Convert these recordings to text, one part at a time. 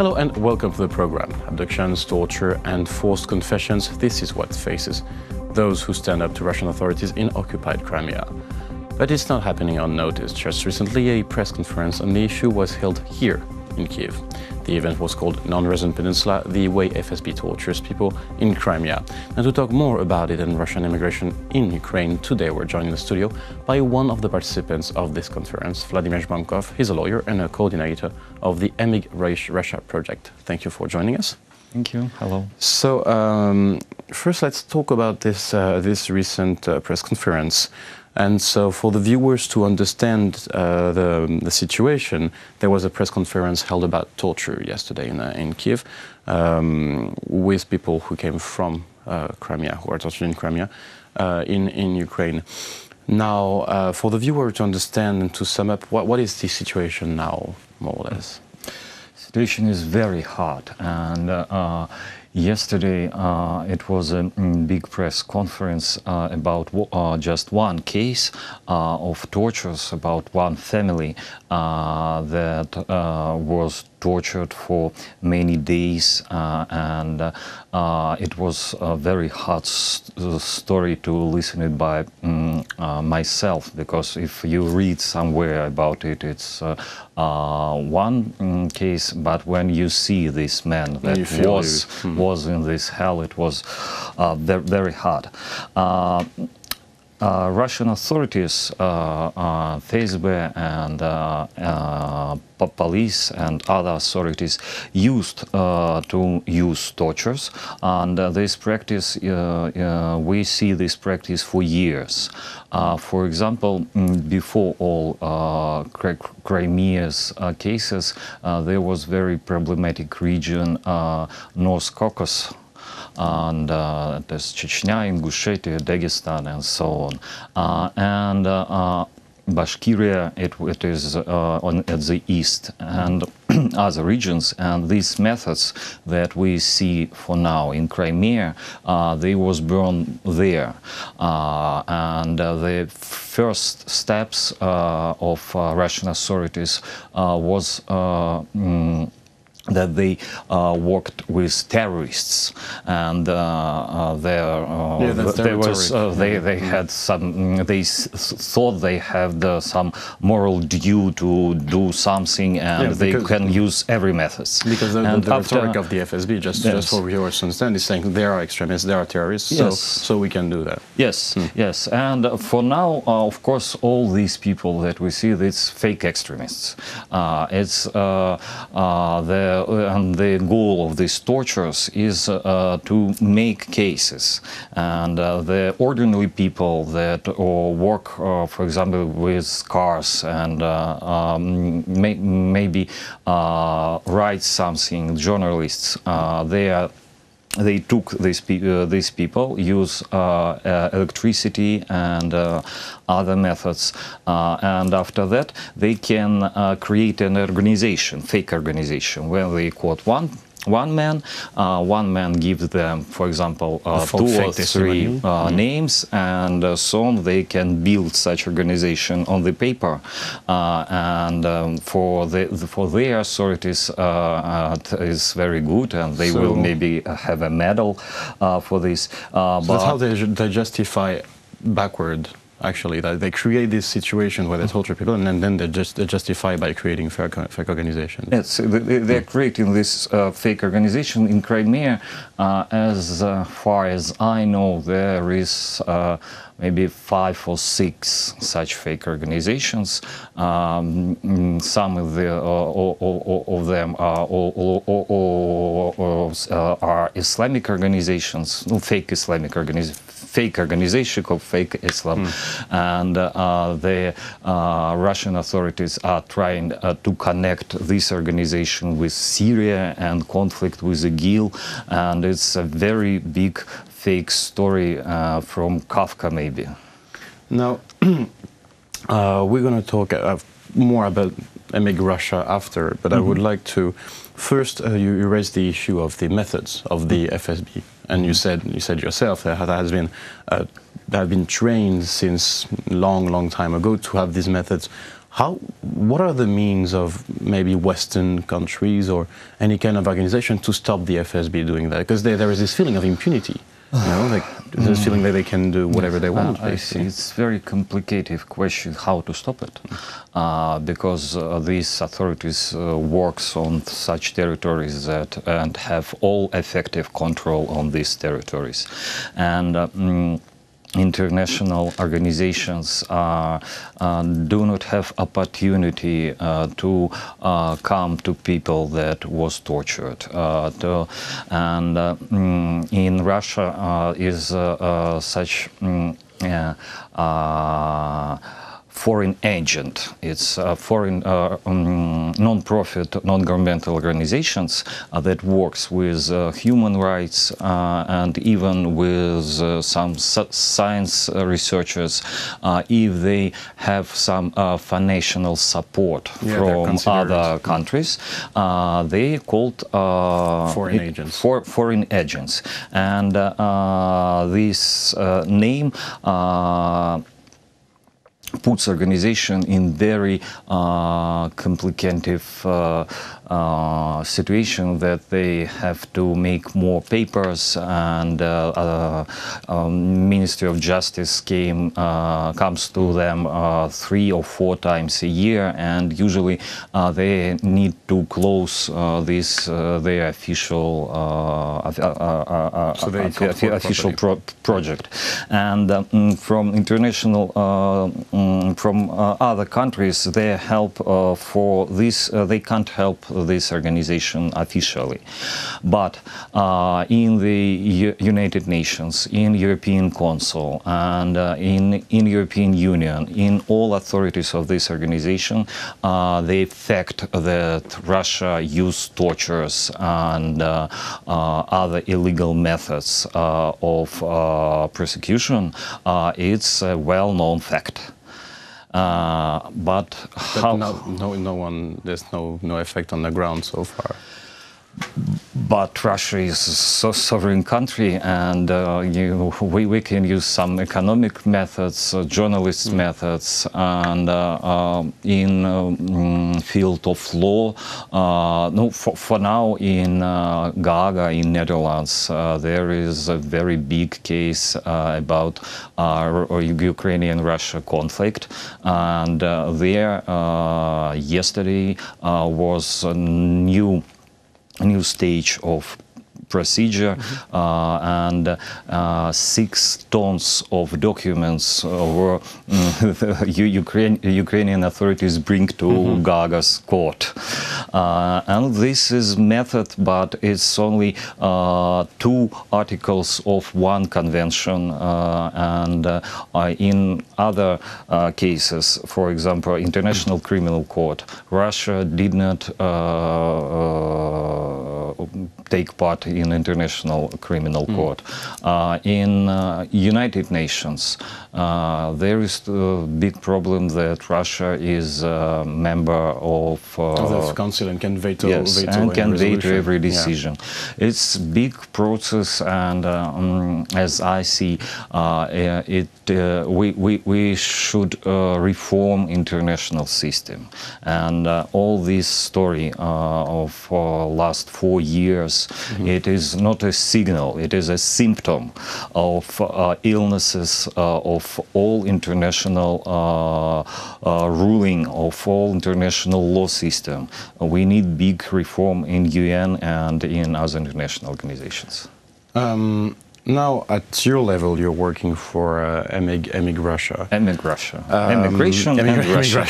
Hello and welcome to the program. Abductions, torture and forced confessions, this is what faces those who stand up to Russian authorities in occupied Crimea. But it's not happening unnoticed. Just recently a press conference on the issue was held here in Kyiv. The event was called Non-Resident Peninsula, the Way FSB Tortures People in Crimea. And to talk more about it and Russian immigration in Ukraine, today we're joined in the studio by one of the participants of this conference, Vladimir Zhbankov. He's a lawyer and a coordinator of the EmigRussia project. Thank you for joining us. Thank you. Hello. So first let's talk about this recent press conference. And so for the viewers to understand the situation, there was a press conference held about torture yesterday in Kyiv with people who came from Crimea, who are tortured in Crimea, in Ukraine. Now, for the viewer to understand and to sum up, what is the situation now, more or less? The situation is very hard, and yesterday it was a big press conference about just one case of tortures, about one family that was tortured for many days, and it was a very hard story to listen it by myself, because if you read somewhere about it, it's one case, but when you see this man that was in this hell, it was very hard. Russian authorities, FSB and police and other authorities used to use tortures, and this practice, we see this practice for years. For example, before all Crimea's cases, there was very problematic region, North Caucasus, and there's Chechnya, Ingushetia, Dagestan, and so on. And Bashkiria, it is at the east, and other regions. And these methods that we see for now in Crimea, they was burned there. And the first steps of Russian authorities was that they worked with terrorists, and they had some. They thought they had some moral due to do something, and they can use every method. Because the rhetoric of the FSB, just for viewers to understand, is saying there are extremists, there are terrorists, so we can do that. Yes, yes. And for now, of course, all these people that we see, it's fake extremists. It's and the goal of these tortures is to make cases, and the ordinary people that work, for example, with cars and maybe write something, journalists, they took these people, use electricity and other methods, and after that they can create an organization, fake organization, where they quote one man gives them, for example, 2 or 3 names, and soon they can build such organization on the paper, and for their authorities it is very good, and they will maybe have a medal for this. So that's how they justify backward. Actually, that they create this situation where they torture people, and then they justify by creating fake organizations. Yes, they're creating this fake organization in Crimea. As far as I know, there is maybe 5 or 6 such fake organizations. Some of them are Islamic organizations, fake Islamic organizations. Fake organization called Fake Islam, and the Russian authorities are trying to connect this organization with Syria and conflict with IGIL, and it's a very big fake story from Kafka, maybe. Now, we're going to talk more about EmigRussia after, but I would like to first you raised the issue of the methods of the FSB, and you said yourself that have been trained since long time ago to have these methods what are the means of maybe Western countries or any kind of organization to stop the FSB doing that? Because there is this feeling of impunity. You know, like this feeling that they can do whatever they want. I see. It's a very complicated question how to stop it, because these authorities works on such territories and have all effective control on these territories, and international organizations do not have opportunity to come to people that was tortured. In Russia is such foreign agent. It's foreign non-profit, non-governmental organizations that works with human rights and even with some science researchers if they have some financial support from other countries. They called foreign agents. Foreign agents, and this name puts organization in very complicated situation that they have to make more papers, and Ministry of Justice comes to them 3 or 4 times a year, and usually they need to close their official project. And from international from other countries, they help for this. They can't help this organization officially, but in the United Nations, in European Council, and in European Union, in all authorities of this organization, the fact that Russia used tortures and other illegal methods of persecution, it's a well-known fact. But how? There's no effect on the ground so far. But Russia is a sovereign country, and we can use some economic methods, journalist methods, and in field of law. No, for now in Gaga, in Netherlands, there is a very big case about Ukrainian-Russia conflict, and there yesterday was a new stage of procedure, and 6 tons of documents were Ukrainian authorities bring to Gaga's court. And this is method, but it's only 2 articles of 1 convention, and in other cases, for example, International Criminal Court, Russia did not take part in International Criminal Court. In United Nations, there is a big problem that Russia is a member of the Council and can veto, veto every decision. Yeah. It's big process, and as I see we should reform international system, and all this story of last 4 years, it is not a signal, it is a symptom of illnesses of all international ruling, of all international law system. We need big reform in UN and in other international organizations. Now, at your level, you're working for EmigRussia. EmigRussia. Immigration and Russia.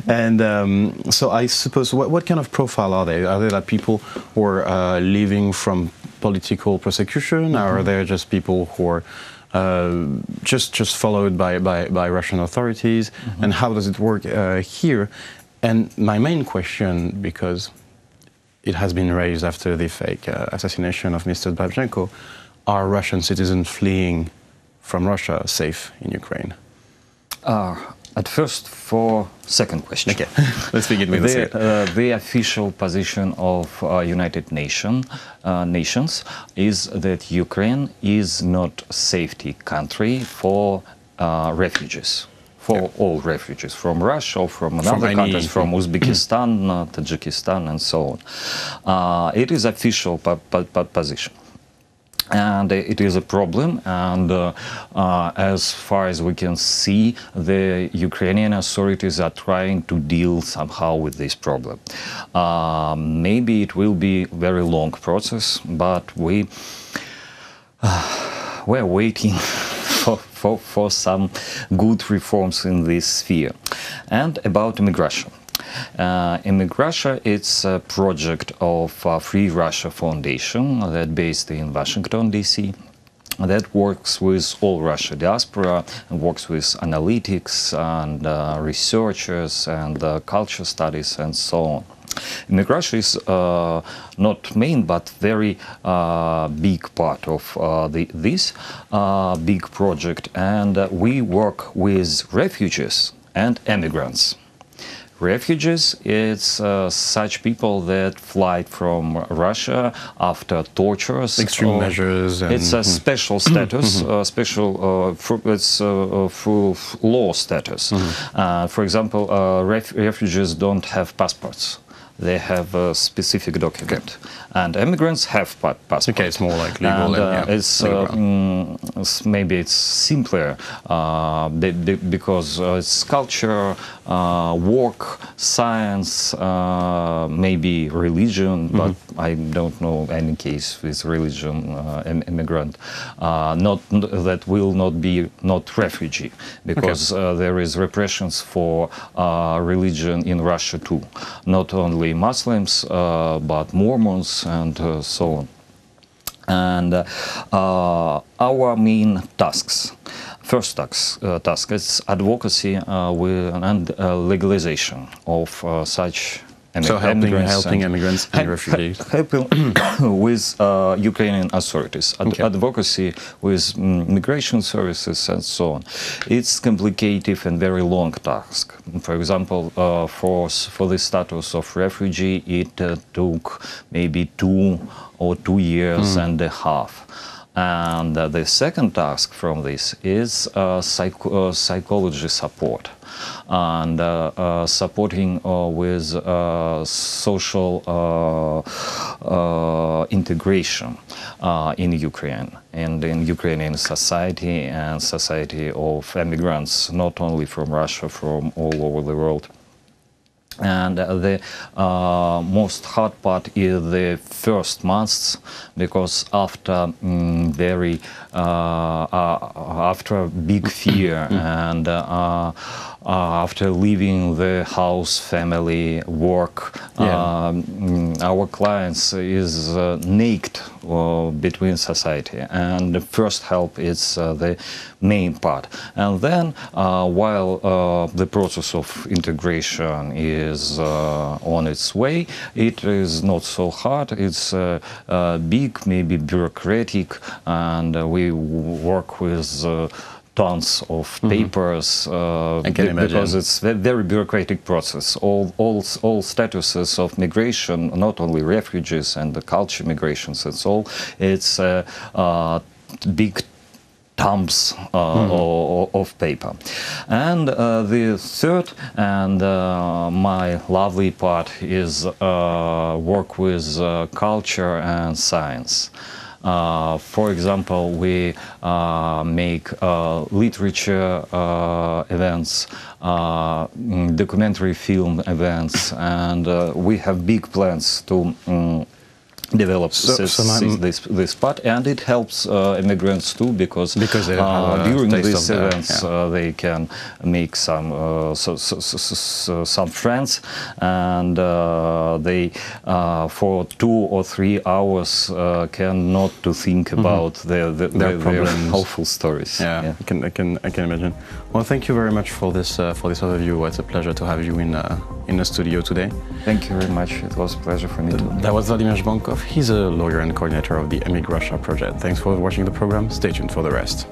And so I suppose, what kind of profile are they? Are they like people who are leaving from political persecution? Or are they just people who are just followed by Russian authorities? And how does it work here? And my main question, because it has been raised after the fake assassination of Mr. Zhbankov, are Russian citizens fleeing from Russia safe in Ukraine? At first, for second question. Okay, let's begin with the official position of United Nations is that Ukraine is not a safety country for refugees. for all refugees from Russia or from other countries, from Uzbekistan, Tajikistan, and so on. It is official position. And it is a problem, and as far as we can see, the Ukrainian authorities are trying to deal somehow with this problem. Maybe it will be a very long process, but we're waiting for some good reforms in this sphere. And about EmigRussia. EmigRussia, it's a project of Free Russia Foundation that based in Washington, D.C. that works with all Russia diaspora and works with analytics and researchers and culture studies and so on. EmigRussia is not main but very big part of this big project, and we work with refugees and immigrants. Refugees, it's such people that fly from Russia after tortures, extreme measures. And it's a special status, it's full law status. For example, refugees don't have passports. They have a specific document, and immigrants have passports. Okay, it's more like legal. Maybe it's simpler because it's culture, work, science, maybe religion. But I don't know any case with religion immigrant. Not that will not be refugee, because there is repressions for religion in Russia too. Not only Muslims, but Mormons and so on. And our main tasks, first task is advocacy and legalization of such helping immigrants and refugees. Helping with Ukrainian authorities, advocacy with migration services and so on. It's complicated and very long task. For example, for the status of refugee, it took maybe 2 years and a half. And the second task from this is psychology support and supporting with social integration in Ukraine and in Ukrainian society and society of immigrants, not only from Russia, from all over the world. And the most hard part is the first months, because after after big fear and after leaving the house, family, work, our clients is naked between society, and the first help is the main part. And then while the process of integration is on its way, it is not so hard. It's big, maybe bureaucratic, and we work with tons of papers because it's a very bureaucratic process. All statuses of migration, not only refugees and the culture migrations, it's big tomes of paper. And the third and my lovely part is work with culture and science. For example, we make literature events, documentary film events, and we have big plans to develop this part, and it helps immigrants too, because during these events they can make some friends, and they for 2 or 3 hours cannot to think about their awful stories. I can imagine. Well, thank you very much for this overview. It's a pleasure to have you in the studio today. Thank you very much. It was a pleasure for me too. That was Vladimir Zhbankov. He's a lawyer and coordinator of the EmigRussia project. Thanks for watching the program. Stay tuned for the rest.